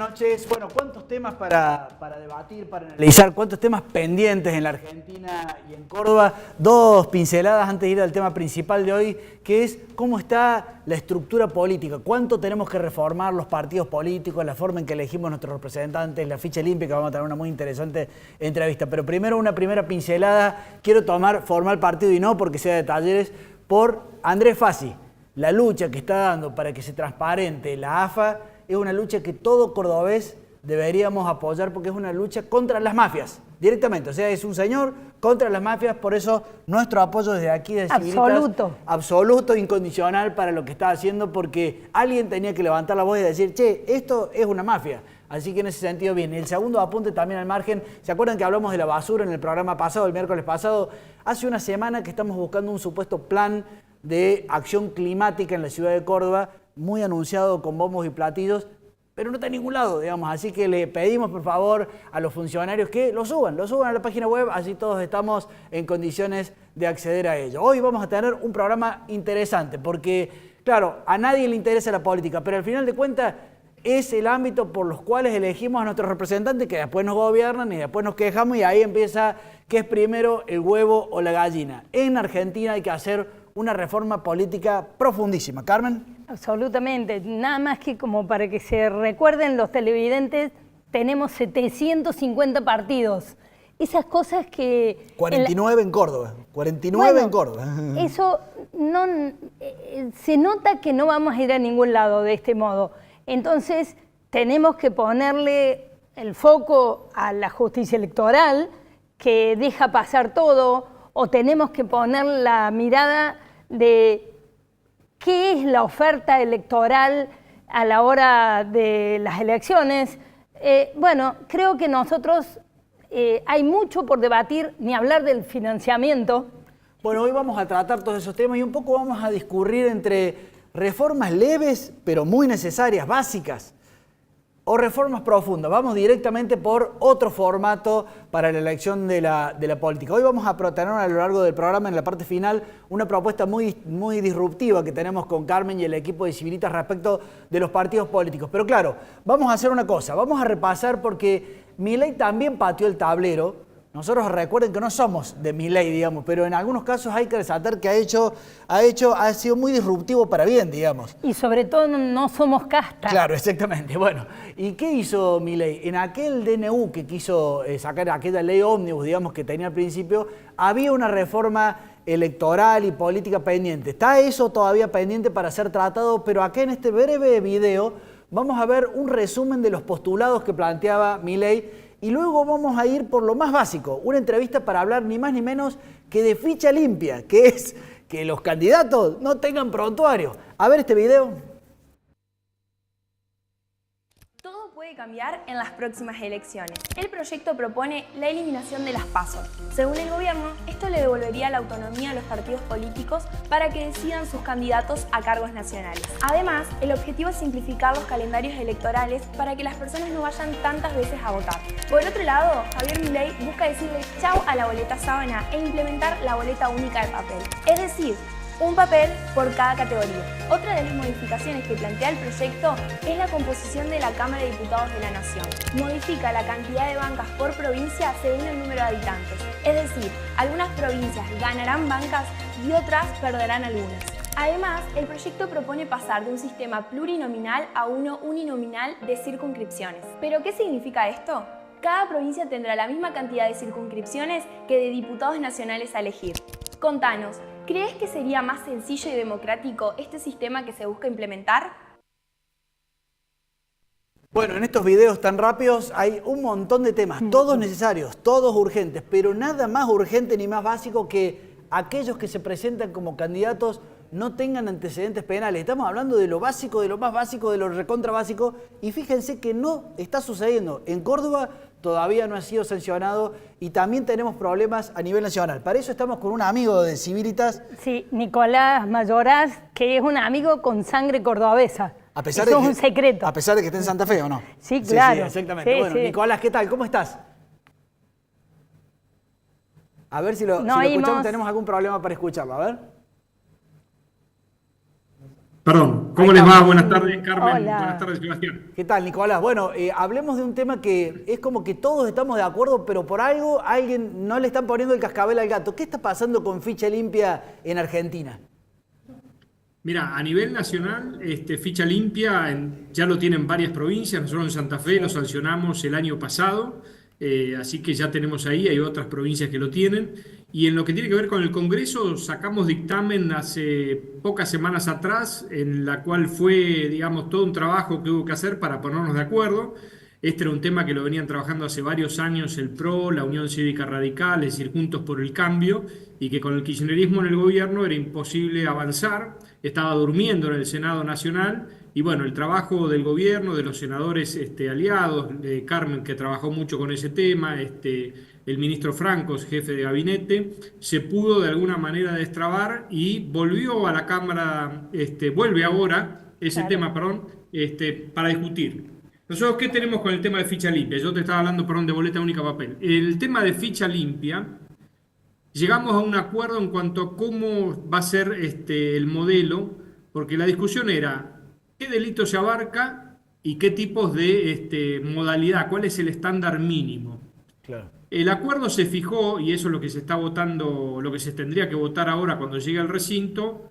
noches. Bueno, ¿cuántos temas para debatir, para analizar? ¿Cuántos temas pendientes en la Argentina y en Córdoba? Dos pinceladas antes de ir al tema principal de hoy, que es cómo está la estructura política. ¿Cuánto tenemos que reformar los partidos políticos, la forma en que elegimos nuestros representantes, la ficha limpia, que vamos a tener una muy interesante entrevista? Pero primero una primera pincelada. Quiero formar partido, y no porque sea de Talleres, por Andrés Fassi. La lucha que está dando para que se transparente la AFA es una lucha que todo cordobés deberíamos apoyar, porque es una lucha contra las mafias, directamente. O sea, es un señor contra las mafias, por eso nuestro apoyo desde aquí, de Civilitas, absoluto, incondicional para lo que está haciendo, porque alguien tenía que levantar la voz y decir, che, esto es una mafia. Así que en ese sentido, bien. El segundo apunte también al margen, ¿se acuerdan que hablamos de la basura en el programa pasado, el miércoles pasado? Hace una semana que estamos buscando un supuesto plan de acción climática en la ciudad de Córdoba, muy anunciado con bombos y platillos, pero no está en ningún lado, digamos. Así que le pedimos, por favor, a los funcionarios que lo suban a la página web, así todos estamos en condiciones de acceder a ello. Hoy vamos a tener un programa interesante, porque, claro, a nadie le interesa la política, pero al final de cuentas es el ámbito por los cuales elegimos a nuestros representantes, que después nos gobiernan y después nos quejamos, y ahí empieza qué es primero, el huevo o la gallina. En Argentina hay que hacer una reforma política profundísima. ¿Carmen? Absolutamente. Nada más que como para que se recuerden los televidentes, tenemos 750 partidos. Esas cosas que... 49 en Córdoba. 49 bueno, en Córdoba. Eso no, se nota que no vamos a ir a ningún lado de este modo. Entonces, tenemos que ponerle el foco a la justicia electoral, que deja pasar todo, o tenemos que poner la mirada de qué es la oferta electoral a la hora de las elecciones. Bueno, creo que nosotros hay mucho por debatir, ni hablar del financiamiento. Bueno, hoy vamos a tratar todos esos temas y un poco vamos a discurrir entre reformas leves, pero muy necesarias, básicas, o reformas profundas. Vamos directamente por otro formato para la elección de la política. Hoy vamos a tener a lo largo del programa, en la parte final, una propuesta muy disruptiva que tenemos con Carmen y el equipo de Civilitas respecto de los partidos políticos. Pero claro, vamos a hacer una cosa, vamos a repasar, porque Milei también pateó el tablero. Nosotros recuerden que no somos de Milei, digamos, pero en algunos casos hay que resaltar que ha sido muy disruptivo para bien, digamos. Y sobre todo no somos casta. Claro, exactamente. Bueno, ¿y qué hizo Milei? En aquel DNU que quiso sacar, aquella ley ómnibus, digamos, que tenía al principio, había una reforma electoral y política pendiente. Está eso todavía pendiente para ser tratado, pero acá en este breve video vamos a ver un resumen de los postulados que planteaba Milei. Y luego vamos a ir por lo más básico, una entrevista para hablar ni más ni menos que de ficha limpia, que es que los candidatos no tengan prontuario. A ver este video. Todo puede cambiar en las próximas elecciones. El proyecto propone la eliminación de las PASO. Según el gobierno, esto le devolvería la autonomía a los partidos políticos para que decidan sus candidatos a cargos nacionales. Además, el objetivo es simplificar los calendarios electorales para que las personas no vayan tantas veces a votar. Por otro lado, Javier Milei busca decirle chau a la boleta sábana e implementar la boleta única de papel. Es decir, un papel por cada categoría. Otra de las modificaciones que plantea el proyecto es la composición de la Cámara de Diputados de la Nación. Modifica la cantidad de bancas por provincia según el número de habitantes. Es decir, algunas provincias ganarán bancas y otras perderán algunas. Además, el proyecto propone pasar de un sistema plurinominal a uno uninominal de circunscripciones. ¿Pero qué significa esto? Cada provincia tendrá la misma cantidad de circunscripciones que de diputados nacionales a elegir. Contanos, ¿crees que sería más sencillo y democrático este sistema que se busca implementar? Bueno, en estos videos tan rápidos hay un montón de temas, todos necesarios, todos urgentes, pero nada más urgente ni más básico que aquellos que se presentan como candidatos no tengan antecedentes penales. Estamos hablando de lo básico, de lo más básico, de lo recontra básico, y fíjense que no está sucediendo. En Córdoba todavía no ha sido sancionado y también tenemos problemas a nivel nacional. Para eso estamos con un amigo de Civilitas. Sí, Nicolás Mayoraz, que es un amigo con sangre cordobesa. A pesar Eso es un secreto. A pesar de que esté en Santa Fe, ¿o no? Sí, claro. Sí, exactamente. Sí, bueno, sí. Nicolás, ¿qué tal? ¿Cómo estás? A ver si lo escuchamos, tenemos algún problema para escucharlo. A ver. Perdón, Ahí ¿cómo les va? estamos. Buenas tardes, Carmen. Buenas Hola. tardes, Sebastián. ¿Qué tal, Nicolás? Bueno, hablemos de un tema que es como que todos estamos de acuerdo, pero por algo a alguien no le están poniendo el cascabel al gato. ¿Qué está pasando con ficha limpia en Argentina? Mira, a nivel nacional, ficha limpia ya lo tienen varias provincias. Nosotros en Santa Fe lo sancionamos el año pasado, así que ya tenemos ahí, hay otras provincias que lo tienen. Y en lo que tiene que ver con el Congreso, sacamos dictamen hace pocas semanas atrás, en la cual fue, digamos, todo un trabajo que hubo que hacer para ponernos de acuerdo. Este era un tema que lo venían trabajando hace varios años el PRO, la Unión Cívica Radical, es decir, Juntos por el Cambio, y que con el kirchnerismo en el gobierno era imposible avanzar, estaba durmiendo en el Senado Nacional, y bueno, el trabajo del gobierno, de los senadores aliados, de Carmen, que trabajó mucho con ese tema, el ministro Francos, jefe de gabinete, se pudo de alguna manera destrabar y volvió a la Cámara, vuelve ahora ese tema, perdón, para discutir. Nosotros, ¿qué tenemos con el tema de ficha limpia? Yo te estaba hablando, perdón, de boleta única papel. El tema de ficha limpia, llegamos a un acuerdo en cuanto a cómo va a ser el modelo, porque la discusión era qué delito se abarca y qué tipos de modalidad, cuál es el estándar mínimo. Claro. El acuerdo se fijó, y eso es lo que se está votando, lo que se tendría que votar ahora cuando llegue al recinto,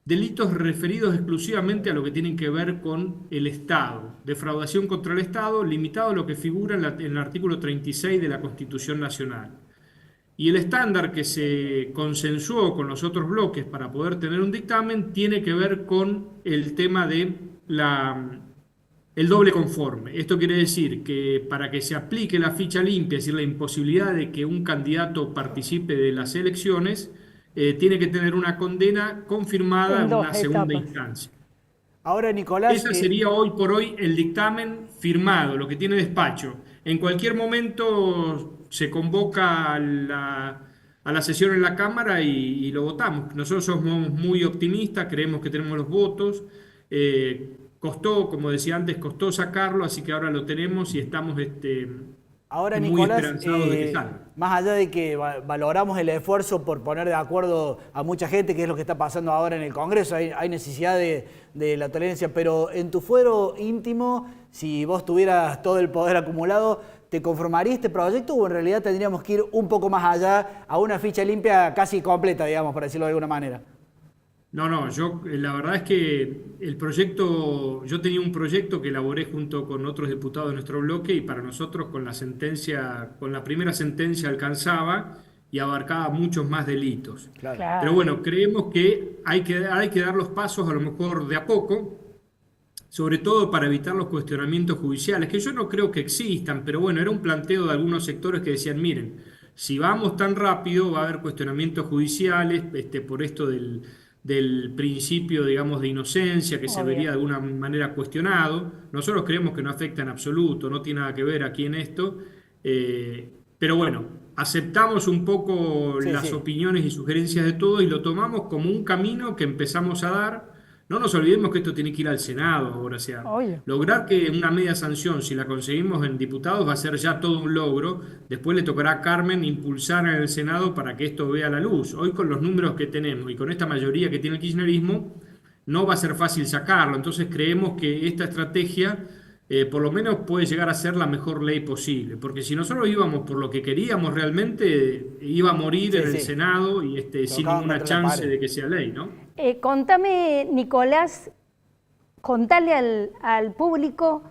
delitos referidos exclusivamente a lo que tienen que ver con el Estado, defraudación contra el Estado, limitado a lo que figura en el artículo 36 de la Constitución Nacional. Y el estándar que se consensuó con los otros bloques para poder tener un dictamen tiene que ver con el tema de el doble conforme. Esto quiere decir que para que se aplique la ficha limpia, es decir, la imposibilidad de que un candidato participe de las elecciones, tiene que tener una condena confirmada en una segunda instancia. Ahora, Nicolás... Ese sería hoy por hoy el dictamen firmado, lo que tiene despacho. En cualquier momento se convoca a la sesión en la Cámara y lo votamos. Nosotros somos muy optimistas, creemos que tenemos los votos. Costó, como decía antes, costó sacarlo, así que ahora lo tenemos y estamos Ahora, muy Nicolás, esperanzados de que salga. más allá de que valoramos el esfuerzo por poner de acuerdo a mucha gente, que es lo que está pasando ahora en el Congreso, hay necesidad de la tolerancia, pero en tu fuero íntimo, si vos tuvieras todo el poder acumulado, ¿te conformaría este proyecto o en realidad tendríamos que ir un poco más allá a una ficha limpia casi completa, digamos, por decirlo de alguna manera? No, yo la verdad es que el proyecto, yo tenía un proyecto que elaboré junto con otros diputados de nuestro bloque y para nosotros con la sentencia, con la primera sentencia alcanzaba y abarcaba muchos más delitos. Claro. Pero bueno, creemos que hay que dar los pasos a lo mejor de a poco, sobre todo para evitar los cuestionamientos judiciales, que yo no creo que existan, pero bueno, era un planteo de algunos sectores que decían, miren, si vamos tan rápido va a haber cuestionamientos judiciales, por esto del principio, digamos, de inocencia que se vería de alguna manera cuestionado. Nosotros creemos que no afecta en absoluto, no tiene nada que ver aquí en esto, pero bueno, aceptamos un poco las opiniones y sugerencias de todos y lo tomamos como un camino que empezamos a dar. No nos olvidemos que esto tiene que ir al Senado ahora, o sea, lograr que una media sanción, si la conseguimos en diputados, va a ser ya todo un logro. Después le tocará a Carmen impulsar en el Senado para que esto vea la luz. Hoy con los números que tenemos y con esta mayoría que tiene el kirchnerismo, no va a ser fácil sacarlo. Entonces creemos que esta estrategia por lo menos puede llegar a ser la mejor ley posible. Porque si nosotros íbamos por lo que queríamos realmente, iba a morir en el Senado y sin ninguna chance de que sea ley, ¿no? Contame, Nicolás, contale al público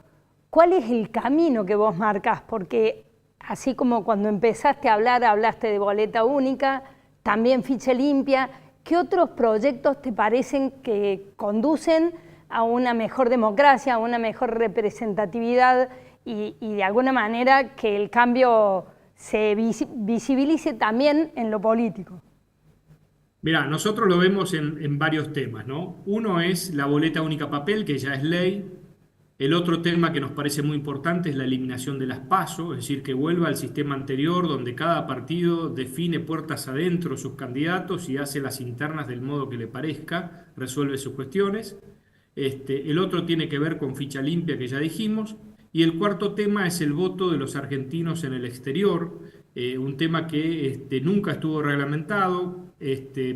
cuál es el camino que vos marcás, porque así como cuando empezaste a hablar, hablaste de boleta única, también ficha limpia, ¿qué otros proyectos te parecen que conducen a una mejor democracia, a una mejor representatividad y de alguna manera que el cambio se visibilice también en lo político? Mirá, nosotros lo vemos en varios temas, ¿no? Uno es la boleta única papel, que ya es ley. El otro tema que nos parece muy importante es la eliminación de las PASO, es decir, que vuelva al sistema anterior donde cada partido define puertas adentro sus candidatos y hace las internas del modo que le parezca, resuelve sus cuestiones. El otro tiene que ver con ficha limpia, que ya dijimos. Y el cuarto tema es el voto de los argentinos en el exterior, un tema que nunca estuvo reglamentado.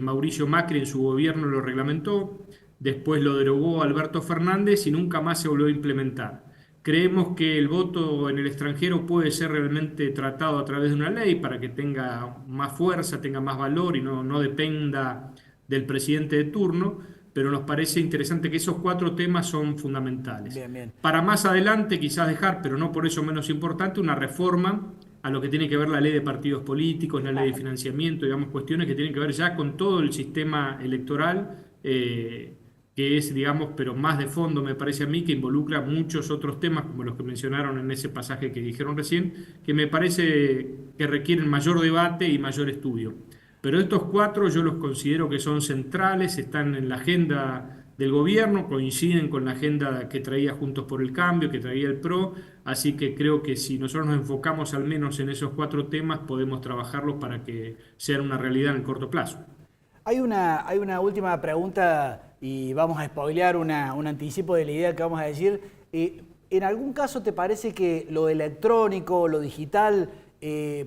Mauricio Macri en su gobierno lo reglamentó. después lo derogó Alberto Fernández y nunca más se volvió a implementar. Creemos que el voto en el extranjero puede ser realmente tratado a través de una ley para que tenga más fuerza, tenga más valor y no dependa del presidente de turno, pero nos parece interesante que esos 4 temas son fundamentales. Bien, bien. Para más adelante quizás dejar, pero no por eso menos importante, una reforma a lo que tiene que ver la ley de partidos políticos, la ley de financiamiento, digamos, cuestiones que tienen que ver ya con todo el sistema electoral, que es, digamos, pero más de fondo me parece a mí, que involucra muchos otros temas, como los que mencionaron en ese pasaje que dijeron recién, que me parece que requieren mayor debate y mayor estudio. Pero estos 4 yo los considero que son centrales, están en la agenda del gobierno, coinciden con la agenda que traía Juntos por el Cambio, que traía el PRO, así que creo que si nosotros nos enfocamos al menos en esos 4 temas, podemos trabajarlos para que sean una realidad en el corto plazo. Hay una última pregunta y vamos a spoilear un anticipo de la idea que vamos a decir. ¿En algún caso te parece que lo electrónico, lo digital,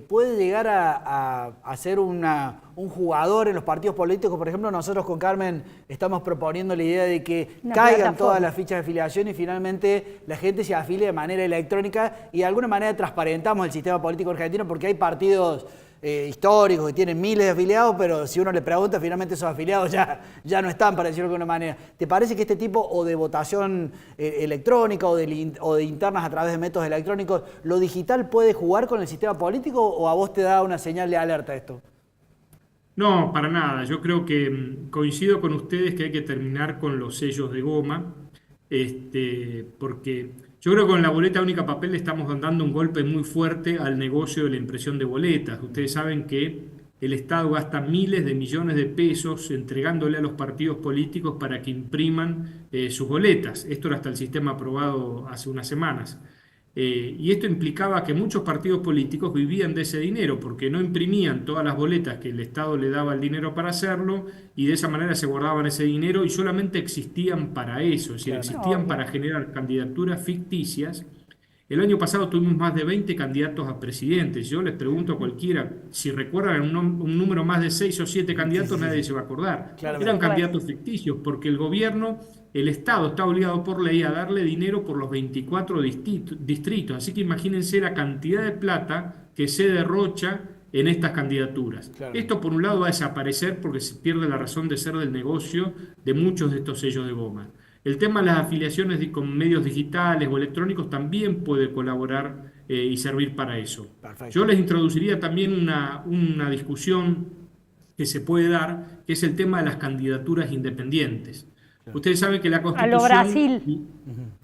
puede llegar a ser un jugador en los partidos políticos? Por ejemplo, nosotros con Carmen estamos proponiendo la idea de que caigan todas las fichas de afiliación y finalmente la gente se afilie de manera electrónica y de alguna manera transparentamos el sistema político argentino, porque hay partidos históricos que tienen miles de afiliados, pero si uno le pregunta, finalmente esos afiliados ya no están, para decirlo de alguna manera. ¿Te parece que este tipo o de votación electrónica o de internas a través de métodos electrónicos, lo digital puede jugar con el sistema político o a vos te da una señal de alerta esto? No, para nada. Yo creo que coincido con ustedes que hay que terminar con los sellos de goma, porque yo creo que con la boleta única papel le estamos dando un golpe muy fuerte al negocio de la impresión de boletas. Ustedes saben que el Estado gasta miles de millones de pesos entregándole a los partidos políticos para que impriman sus boletas. Esto era hasta el sistema aprobado hace unas semanas. Y esto implicaba que muchos partidos políticos vivían de ese dinero porque no imprimían todas las boletas que el Estado le daba el dinero para hacerlo y de esa manera se guardaban ese dinero y solamente existían para eso, es decir, existían para generar candidaturas ficticias. El año pasado tuvimos más de 20 candidatos a presidentes. Yo les pregunto a cualquiera, si recuerdan un número más de 6 o 7 candidatos, nadie se va a acordar. Eran candidatos ficticios porque el gobierno, el Estado está obligado por ley a darle dinero por los 24 distritos. Así que imagínense la cantidad de plata que se derrocha en estas candidaturas. Esto por un lado va a desaparecer porque se pierde la razón de ser del negocio de muchos de estos sellos de goma. El tema de las afiliaciones con medios digitales o electrónicos también puede colaborar y servir para eso. Perfecto. Yo les introduciría también una discusión que se puede dar, que es el tema de las candidaturas independientes. Ustedes saben que la Constitución... A lo Brasil.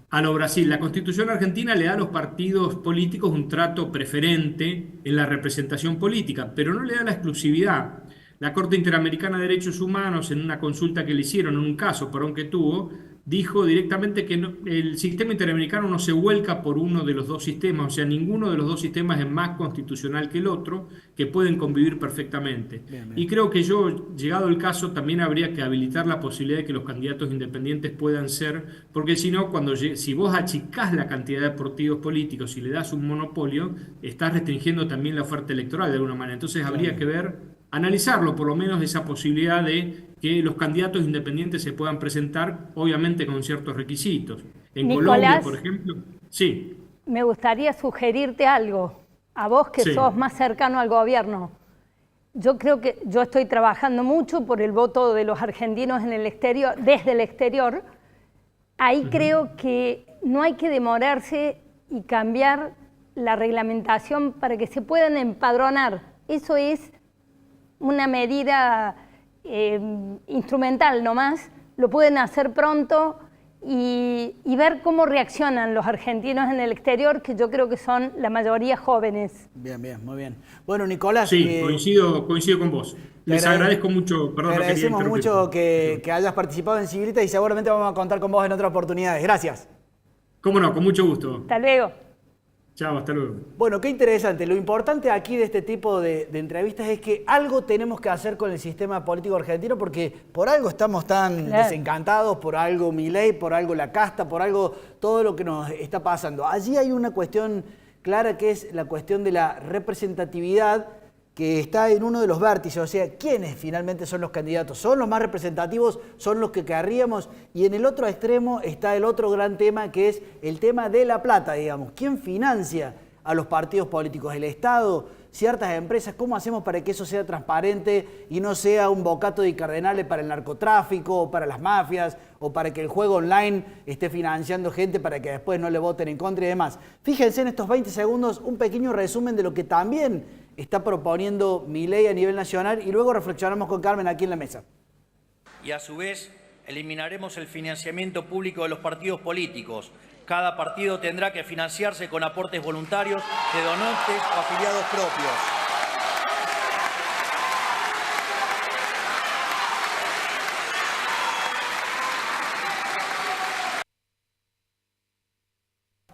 A lo Brasil. La Constitución argentina le da a los partidos políticos un trato preferente en la representación política, pero no le da la exclusividad. La Corte Interamericana de Derechos Humanos, en una consulta que le hicieron en un caso, por que tuvo, dijo directamente que el sistema interamericano no se vuelca por uno de los dos sistemas, o sea, ninguno de los dos sistemas es más constitucional que el otro, que pueden convivir perfectamente. Bien. Y creo que llegado el caso, también habría que habilitar la posibilidad de que los candidatos independientes puedan ser, porque si no, si vos achicás la cantidad de partidos políticos y le das un monopolio, estás restringiendo también la oferta electoral de alguna manera. Entonces habría que analizarlo, por lo menos esa posibilidad de que los candidatos independientes se puedan presentar, obviamente con ciertos requisitos. En Colombia, por ejemplo, sí. Me gustaría sugerirte algo, a vos que sos más cercano al gobierno. Yo creo que yo estoy trabajando mucho por el voto de los argentinos en el exterior, desde el exterior. Ahí creo que no hay que demorarse y cambiar la reglamentación para que se puedan empadronar. Eso es una medida instrumental nomás, lo pueden hacer pronto y ver cómo reaccionan los argentinos en el exterior, que yo creo que son la mayoría jóvenes. Bien, muy bien. Bueno, Nicolás... Sí, coincido con vos. Les agradezco mucho, perdón, te agradecemos mucho que hayas participado en Sigritas y seguramente vamos a contar con vos en otras oportunidades. Gracias. Cómo no, con mucho gusto. Hasta luego. Chao, hasta luego. Bueno, qué interesante. Lo importante aquí de este tipo de entrevistas es que algo tenemos que hacer con el sistema político argentino porque por algo estamos tan desencantados, por algo Milei, por algo la casta, por algo todo lo que nos está pasando. Allí hay una cuestión clara que es la cuestión de la representatividad que está en uno de los vértices, o sea, ¿quiénes finalmente son los candidatos? ¿Son los más representativos? ¿Son los que querríamos? Y en el otro extremo está el otro gran tema, que es el tema de la plata, digamos. ¿Quién financia a los partidos políticos? ¿El Estado? ¿Ciertas empresas? ¿Cómo hacemos para que eso sea transparente y no sea un bocato de cardenales para el narcotráfico o para las mafias o para que el juego online esté financiando gente para que después no le voten en contra y demás? Fíjense en estos 20 segundos un pequeño resumen de lo que también está proponiendo Milei a nivel nacional y luego reflexionamos con Carmen aquí en la mesa. Y a su vez eliminaremos el financiamiento público de los partidos políticos. Cada partido tendrá que financiarse con aportes voluntarios de donantes o afiliados propios.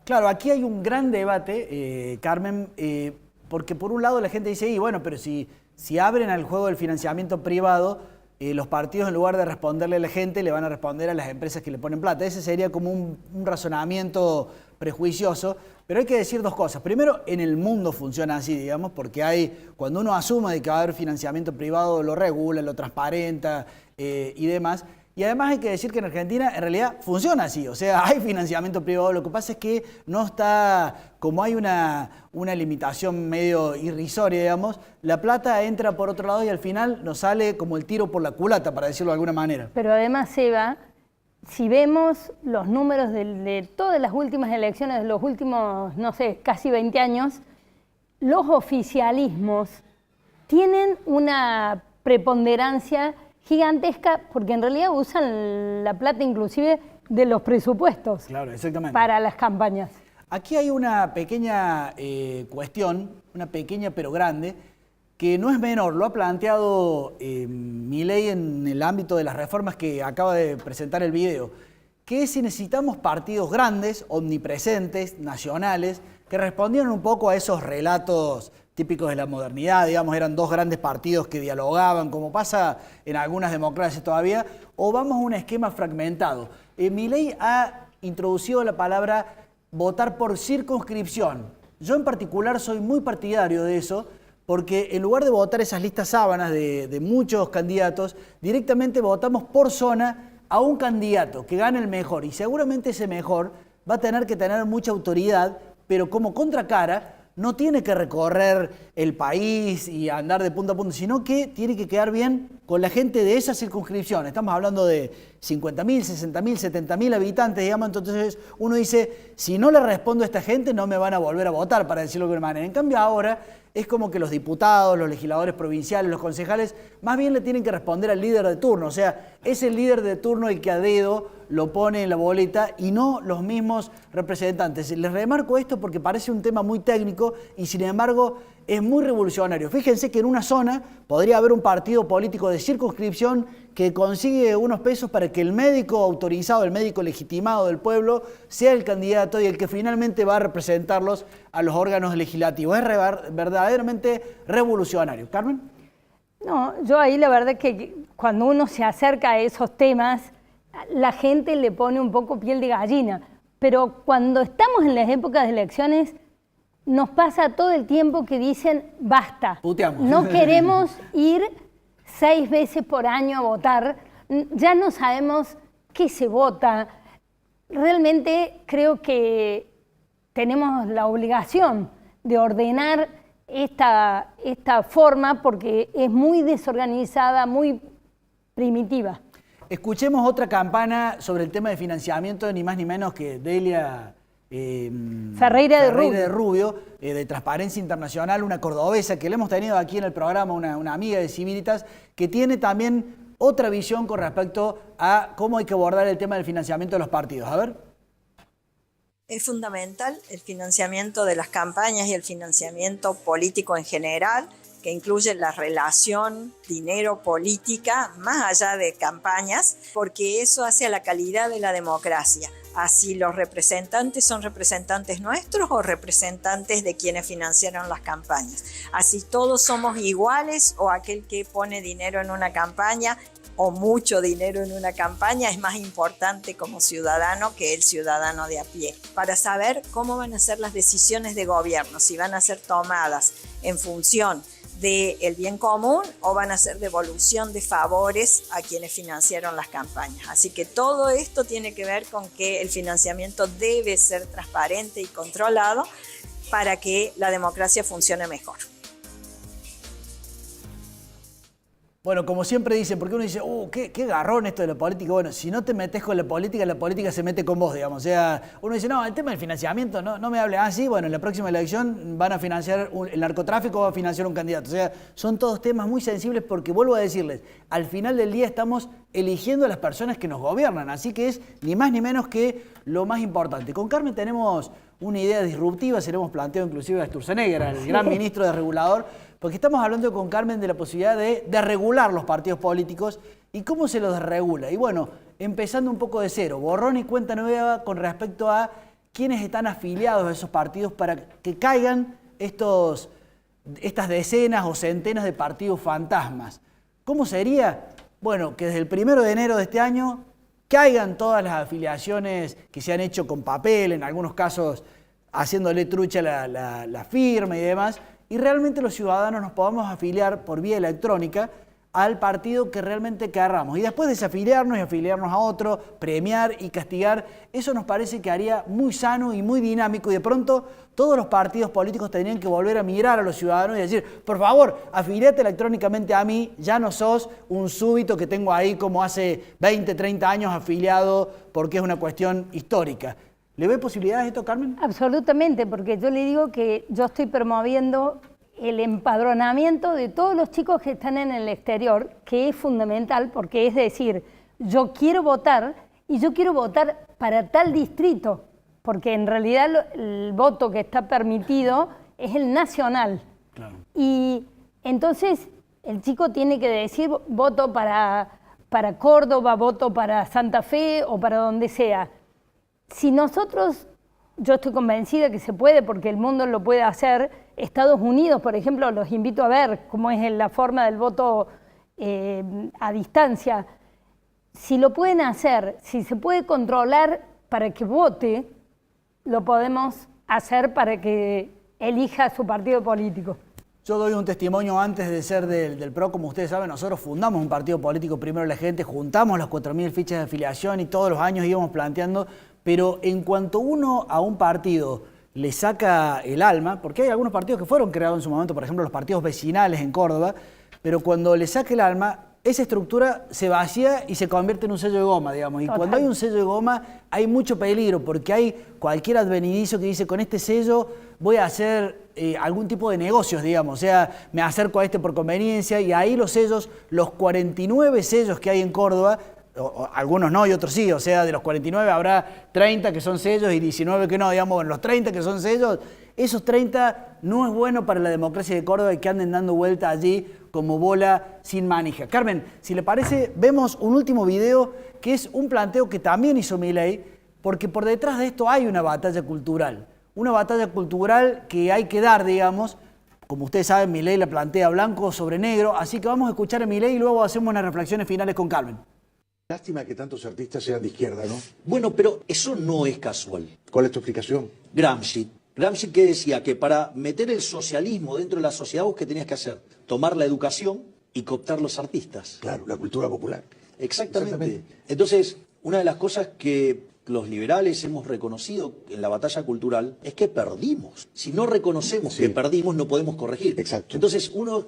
Claro, aquí hay un gran debate, Carmen, porque por un lado la gente dice, y bueno, pero si abren al juego del financiamiento privado, los partidos en lugar de responderle a la gente le van a responder a las empresas que le ponen plata. Ese sería como un razonamiento prejuicioso, pero hay que decir dos cosas. Primero, en el mundo funciona así, digamos, porque cuando uno asume de que va a haber financiamiento privado, lo regula, lo transparenta y demás. Y además hay que decir que en Argentina en realidad funciona así, o sea, hay financiamiento privado, lo que pasa es que no está, como hay una limitación medio irrisoria, digamos, la plata entra por otro lado y al final nos sale como el tiro por la culata, para decirlo de alguna manera. Pero además, Eva, si vemos los números de todas las últimas elecciones de los últimos, no sé, casi 20 años, los oficialismos tienen una preponderancia gigantesca porque en realidad usan la plata inclusive de los presupuestos. Claro, exactamente. Para las campañas. Aquí hay una pequeña cuestión, una pequeña pero grande, que no es menor, lo ha planteado Milei en el ámbito de las reformas que acaba de presentar el video, que es si necesitamos partidos grandes, omnipresentes, nacionales, que respondieran un poco a esos relatos típicos de la modernidad, digamos, eran dos grandes partidos que dialogaban, como pasa en algunas democracias todavía, o vamos a un esquema fragmentado. Milei ha introducido la palabra votar por circunscripción. Yo en particular soy muy partidario de eso, porque en lugar de votar esas listas sábanas de muchos candidatos, directamente votamos por zona a un candidato que gane el mejor, y seguramente ese mejor va a tener que tener mucha autoridad, pero como contracara, no tiene que recorrer el país y andar de punta a punta, sino que tiene que quedar bien con la gente de esa circunscripción. Estamos hablando de 50.000, 60.000, 70.000 habitantes, digamos. Entonces uno dice, si no le respondo a esta gente, no me van a volver a votar, para decirlo de alguna manera. En cambio ahora es como que los diputados, los legisladores provinciales, los concejales, más bien le tienen que responder al líder de turno. O sea, es el líder de turno el que a dedo lo pone en la boleta y no los mismos representantes. Les remarco esto porque parece un tema muy técnico y sin embargo es muy revolucionario. Fíjense que en una zona podría haber un partido político de circunscripción que consigue unos pesos para que el médico autorizado, el médico legitimado del pueblo, sea el candidato y el que finalmente va a representarlos a los órganos legislativos. Es verdaderamente revolucionario. ¿Carmen? No, yo ahí la verdad que cuando uno se acerca a esos temas, la gente le pone un poco piel de gallina. Pero cuando estamos en las épocas de elecciones, nos pasa todo el tiempo que dicen, basta, puteamos. No queremos ir 6 veces por año a votar, ya no sabemos qué se vota. Realmente creo que tenemos la obligación de ordenar esta forma porque es muy desorganizada, muy primitiva. Escuchemos otra campana sobre el tema de financiamiento, ni más ni menos que Delia Ferreira de Rubio, de Transparencia Internacional, una cordobesa que le hemos tenido aquí en el programa, una amiga de Civilitas, que tiene también otra visión con respecto a cómo hay que abordar el tema del financiamiento de los partidos. A ver. Es fundamental el financiamiento de las campañas y el financiamiento político en general, que incluye la relación dinero-política más allá de campañas, porque eso hace a la calidad de la democracia. Así los representantes son representantes nuestros o representantes de quienes financiaron las campañas. Así todos somos iguales o aquel que pone dinero en una campaña o mucho dinero en una campaña es más importante como ciudadano que el ciudadano de a pie. Para saber cómo van a ser las decisiones de gobierno, si van a ser tomadas en función del bien común o van a ser devolución de favores a quienes financiaron las campañas. Así que todo esto tiene que ver con que el financiamiento debe ser transparente y controlado para que la democracia funcione mejor. Bueno, como siempre dicen, porque uno dice, qué garrón esto de la política. Bueno, si no te metes con la política se mete con vos, digamos. O sea, uno dice, no, el tema del financiamiento, no me hable así. Bueno, en la próxima elección van a financiar el narcotráfico, va a financiar un candidato. O sea, son todos temas muy sensibles porque, vuelvo a decirles, al final del día estamos eligiendo a las personas que nos gobiernan. Así que es ni más ni menos que lo más importante. Con Carmen tenemos una idea disruptiva, se lo hemos planteado inclusive a Sturzenegger, el gran ministro de Regulador, porque estamos hablando con Carmen de la posibilidad de regular los partidos políticos y cómo se los desregula. Y bueno, empezando un poco de cero, borrón y cuenta nueva con respecto a quiénes están afiliados a esos partidos para que caigan estas decenas o centenas de partidos fantasmas. ¿Cómo sería? Bueno, que desde el 1 de enero de este año caigan todas las afiliaciones que se han hecho con papel, en algunos casos haciéndole trucha la firma y demás, y realmente los ciudadanos nos podamos afiliar por vía electrónica al partido que realmente querramos. Y después desafiliarnos y afiliarnos a otro, premiar y castigar, eso nos parece que haría muy sano y muy dinámico, y de pronto todos los partidos políticos tendrían que volver a mirar a los ciudadanos y decir, por favor, afiliate electrónicamente a mí, ya no sos un súbito que tengo ahí como hace 20, 30 años afiliado porque es una cuestión histórica. ¿Le ve posibilidades a esto, Carmen? Absolutamente, porque yo le digo que yo estoy promoviendo el empadronamiento de todos los chicos que están en el exterior, que es fundamental, porque es decir, yo quiero votar y yo quiero votar para tal distrito, porque en realidad el voto que está permitido es el nacional. Claro. Y entonces el chico tiene que decir voto para Córdoba, voto para Santa Fe o para donde sea. Si nosotros, yo estoy convencida que se puede porque el mundo lo puede hacer. Estados Unidos, por ejemplo, los invito a ver cómo es la forma del voto a distancia. Si lo pueden hacer, si se puede controlar para que vote, lo podemos hacer para que elija su partido político. Yo doy un testimonio antes de ser del PRO. Como ustedes saben, nosotros fundamos un partido político Primero la Gente, juntamos las 4.000 fichas de afiliación y todos los años íbamos planteando, pero en cuanto uno a un partido le saca el alma, porque hay algunos partidos que fueron creados en su momento, por ejemplo los partidos vecinales en Córdoba, pero cuando le saca el alma, esa estructura se vacía y se convierte en un sello de goma, digamos. Y cuando hay un sello de goma hay mucho peligro, porque hay cualquier advenedizo que dice, con este sello voy a hacer algún tipo de negocios, digamos. O sea, me acerco a este por conveniencia, y ahí los sellos, los 49 sellos que hay en Córdoba, algunos no y otros sí, o sea, de los 49 habrá 30 que son sellos y 19 que no, digamos, bueno, los 30 que son sellos, esos 30 no es bueno para la democracia de Córdoba y que anden dando vuelta allí como bola sin manija. Carmen, si le parece, vemos un último video que es un planteo que también hizo Milei, porque por detrás de esto hay una batalla cultural que hay que dar, digamos. Como ustedes saben, Milei la plantea blanco sobre negro, así que vamos a escuchar a Milei y luego hacemos unas reflexiones finales con Carmen. Lástima que tantos artistas sean de izquierda, ¿no? Bueno, pero eso no es casual. ¿Cuál es tu explicación? Gramsci que decía que para meter el socialismo dentro de la sociedad, ¿vos qué tenías que hacer? Tomar la educación y cooptar los artistas. Claro, la cultura popular. Exactamente. Entonces, una de las cosas que los liberales hemos reconocido en la batalla cultural es que perdimos. Si no reconocemos que perdimos, no podemos corregir. Exacto. Entonces, uno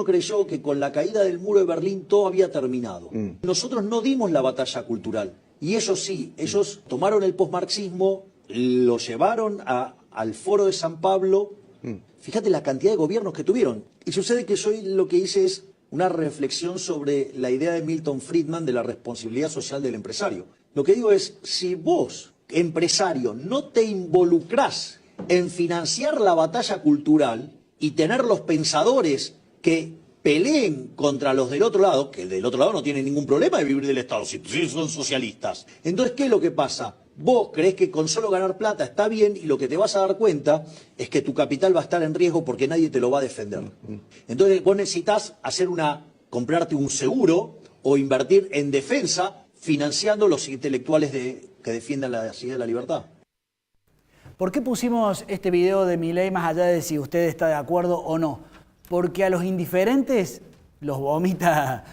creyó que con la caída del muro de Berlín todo había terminado. Nosotros no dimos la batalla cultural. Y ellos sí, ellos tomaron el posmarxismo, lo llevaron al Foro de San Pablo. Fíjate la cantidad de gobiernos que tuvieron. Y sucede que yo lo que hice es una reflexión sobre la idea de Milton Friedman de la responsabilidad social del empresario. Lo que digo es, si vos, empresario, no te involucrás en financiar la batalla cultural y tener los pensadores que peleen contra los del otro lado, que el del otro lado no tiene ningún problema de vivir del Estado, si son socialistas. Entonces, ¿qué es lo que pasa? Vos creés que con solo ganar plata está bien, y lo que te vas a dar cuenta es que tu capital va a estar en riesgo porque nadie te lo va a defender. Entonces vos necesitas comprarte un seguro o invertir en defensa financiando los intelectuales que defiendan la idea de la libertad. ¿Por qué pusimos este video de Milei más allá de si usted está de acuerdo o no? porque a los indiferentes los vomita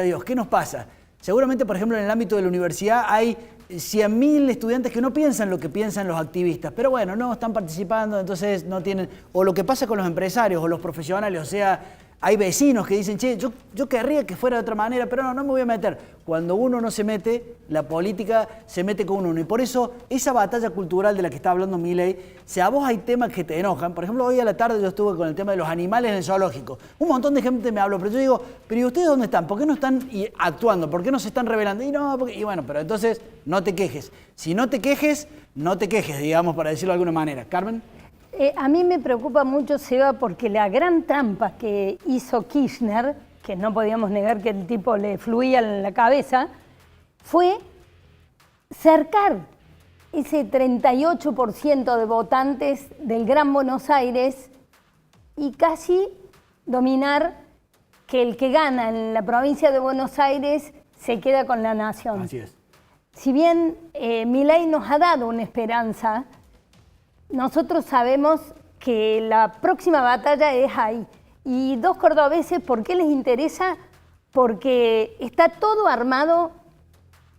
Dios. ¿Qué nos pasa? Seguramente, por ejemplo, en el ámbito de la universidad hay 100.000 estudiantes que no piensan lo que piensan los activistas, pero bueno, no están participando, entonces no tienen... O lo que pasa con los empresarios o los profesionales, o sea, hay vecinos que dicen, che, yo querría que fuera de otra manera, pero no me voy a meter. Cuando uno no se mete, la política se mete con uno. Y por eso, esa batalla cultural de la que está hablando Milei, si a vos hay temas que te enojan, por ejemplo, hoy a la tarde yo estuve con el tema de los animales en el zoológico. Un montón de gente me habló, pero yo digo, pero ¿y ustedes dónde están? ¿Por qué no están actuando? ¿Por qué no se están rebelando? Y bueno, pero entonces no te quejes. Si no te quejes, no te quejes, digamos, para decirlo de alguna manera. Carmen. A mí me preocupa mucho, Seba, porque la gran trampa que hizo Kirchner, que no podíamos negar que el tipo le fluía en la cabeza, fue cercar ese 38% de votantes del Gran Buenos Aires y casi dominar que el que gana en la provincia de Buenos Aires se queda con la nación. Así es. Si bien Milei nos ha dado una esperanza, nosotros sabemos que la próxima batalla es ahí. Y dos cordobeses, ¿por qué les interesa? Porque está todo armado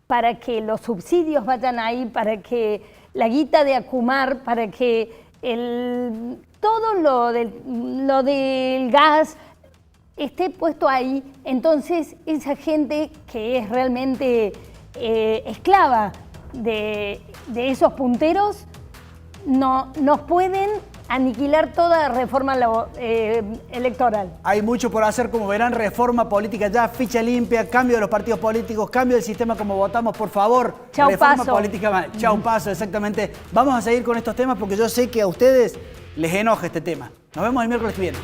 para que los subsidios vayan ahí, para que la guita de Acumar, para que todo lo del gas esté puesto ahí. Entonces, esa gente que es realmente esclava de esos punteros, no nos pueden aniquilar toda reforma electoral. Hay mucho por hacer, como verán, reforma política ya, ficha limpia, cambio de los partidos políticos, cambio del sistema como votamos, por favor. Chau, reforma paso. política, chau paso, exactamente. Vamos a seguir con estos temas porque yo sé que a ustedes les enoja este tema. Nos vemos el miércoles que viene.